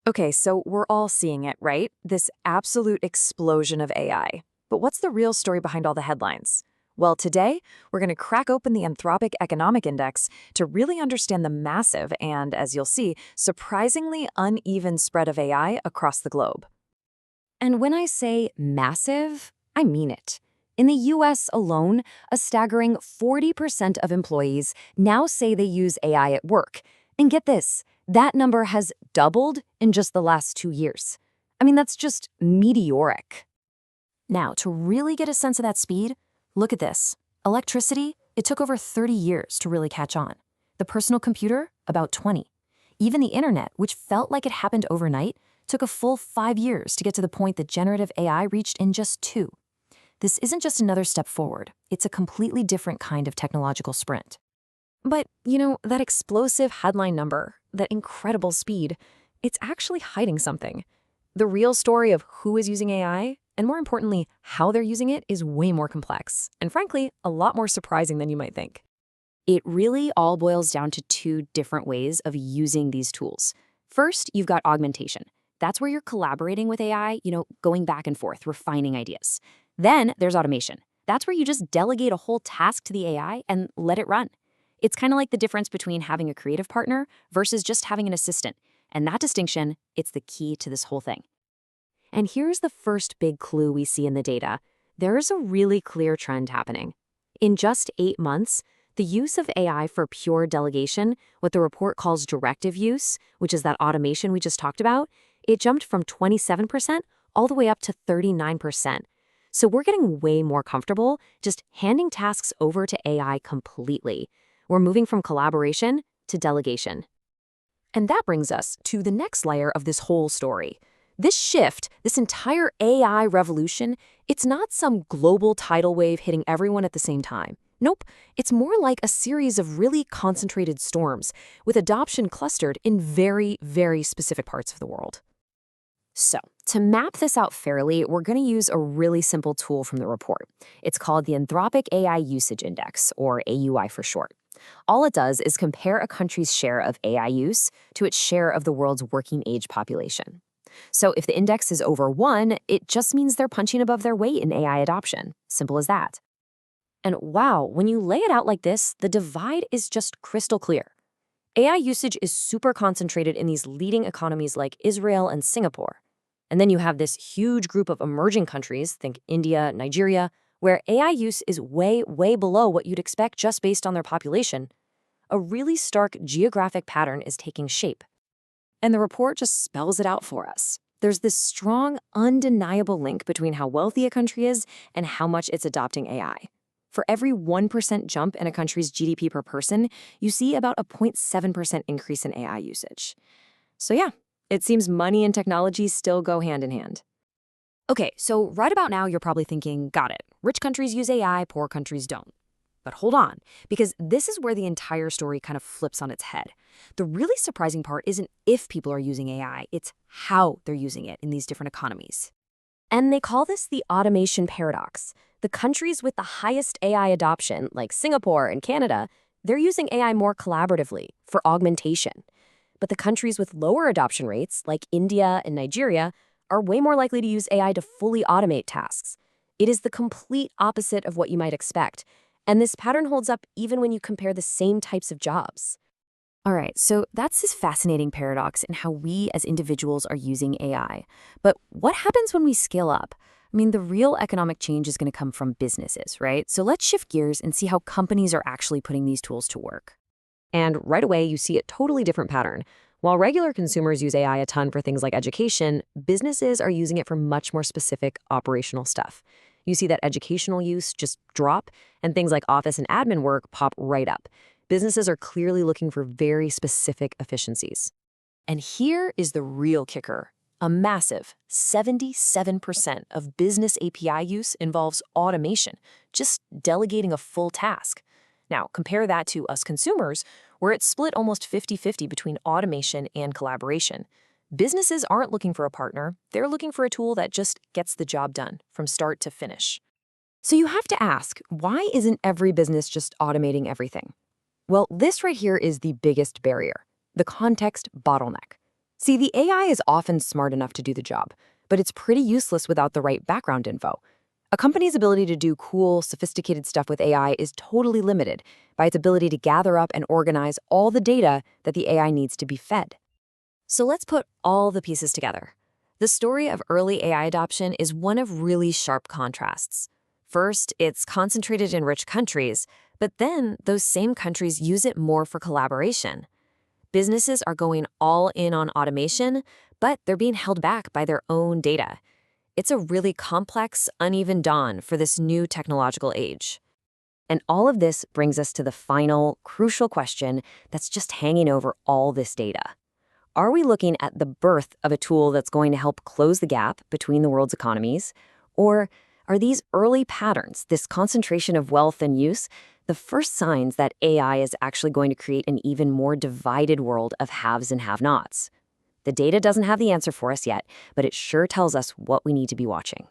Okay, so we're all seeing it, right? This absolute explosion of AI. But what's the real story behind all the headlines? Well, today, we're going to crack open the Anthropic Economic Index to really understand the massive and, as you'll see, surprisingly uneven spread of AI across the globe. And when I say massive, I mean it. In the US alone, a staggering 40% of employees now say they use AI at work. And get this, that number has doubled in just the last 2 years. I mean, that's just meteoric. Now, to really get a sense of that speed, look at this. Electricity, it took over 30 years to really catch on. The personal computer, about 20. Even the internet, which felt like it happened overnight, took a full 5 years to get to the point that generative AI reached in just 2. This isn't just another step forward. It's a completely different kind of technological sprint. But, that explosive headline number, that incredible speed, it's actually hiding something. The real story of who is using AI, and more importantly, how they're using it, is way more complex, and frankly, a lot more surprising than you might think. It really all boils down to two different ways of using these tools. First, you've got augmentation. That's where you're collaborating with AI, going back and forth, refining ideas. Then there's automation. That's where you just delegate a whole task to the AI and let it run. It's kind of like the difference between having a creative partner versus just having an assistant. And that distinction, it's the key to this whole thing. And here's the first big clue we see in the data. There is a really clear trend happening. In just 8 months, the use of AI for pure delegation, what the report calls directive use, which is that automation we just talked about, it jumped from 27% all the way up to 39%. So we're getting way more comfortable just handing tasks over to AI completely. We're moving from collaboration to delegation. And that brings us to the next layer of this whole story. This shift, this entire AI revolution, it's not some global tidal wave hitting everyone at the same time. Nope, it's more like a series of really concentrated storms, with adoption clustered in very, very specific parts of the world. So, to map this out fairly, we're going to use a really simple tool from the report. It's called the Anthropic AI Usage Index, or AUI for short. All it does is compare a country's share of AI use to its share of the world's working age population. So if the index is over 1, it just means they're punching above their weight in AI adoption. Simple as that. And wow, when you lay it out like this, the divide is just crystal clear. AI usage is super concentrated in these leading economies like Israel and Singapore. And then you have this huge group of emerging countries, think India, Nigeria, where AI use is way, way below what you'd expect just based on their population. A really stark geographic pattern is taking shape. And the report just spells it out for us. There's this strong, undeniable link between how wealthy a country is and how much it's adopting AI. For every 1% jump in a country's GDP per person, you see about a 0.7% increase in AI usage. So yeah, it seems money and technology still go hand in hand. Okay, so right about now, you're probably thinking, got it. Rich countries use AI, poor countries don't. But hold on, because this is where the entire story kind of flips on its head. The really surprising part isn't if people are using AI, it's how they're using it in these different economies. And they call this the automation paradox. The countries with the highest AI adoption, like Singapore and Canada, they're using AI more collaboratively for augmentation. But the countries with lower adoption rates, like India and Nigeria, are way more likely to use AI to fully automate tasks. It is the complete opposite of what you might expect. And this pattern holds up even when you compare the same types of jobs. All right, so that's this fascinating paradox in how we as individuals are using AI. But what happens when we scale up? I mean, the real economic change is going to come from businesses, right? So let's shift gears and see how companies are actually putting these tools to work. And right away, you see a totally different pattern. While regular consumers use AI a ton for things like education, businesses are using it for much more specific operational stuff. You see that educational use just drop, and things like office and admin work pop right up. Businesses are clearly looking for very specific efficiencies. And here is the real kicker. A massive 77% of business API use involves automation, just delegating a full task. Now, compare that to us consumers, where it's split almost 50-50 between automation and collaboration. Businesses aren't looking for a partner. They're looking for a tool that just gets the job done from start to finish. So you have to ask, why isn't every business just automating everything? Well, this right here is the biggest barrier, the context bottleneck. See, the AI is often smart enough to do the job, but it's pretty useless without the right background info. A company's ability to do cool, sophisticated stuff with AI is totally limited by its ability to gather up and organize all the data that the AI needs to be fed. So let's put all the pieces together. The story of early AI adoption is one of really sharp contrasts. First, it's concentrated in rich countries, but then those same countries use it more for collaboration. Businesses are going all in on automation, but they're being held back by their own data. It's a really complex, uneven dawn for this new technological age. And all of this brings us to the final, crucial question that's just hanging over all this data. Are we looking at the birth of a tool that's going to help close the gap between the world's economies? Or are these early patterns, this concentration of wealth and use, the first signs that AI is actually going to create an even more divided world of haves and have-nots? The data doesn't have the answer for us yet, but it sure tells us what we need to be watching.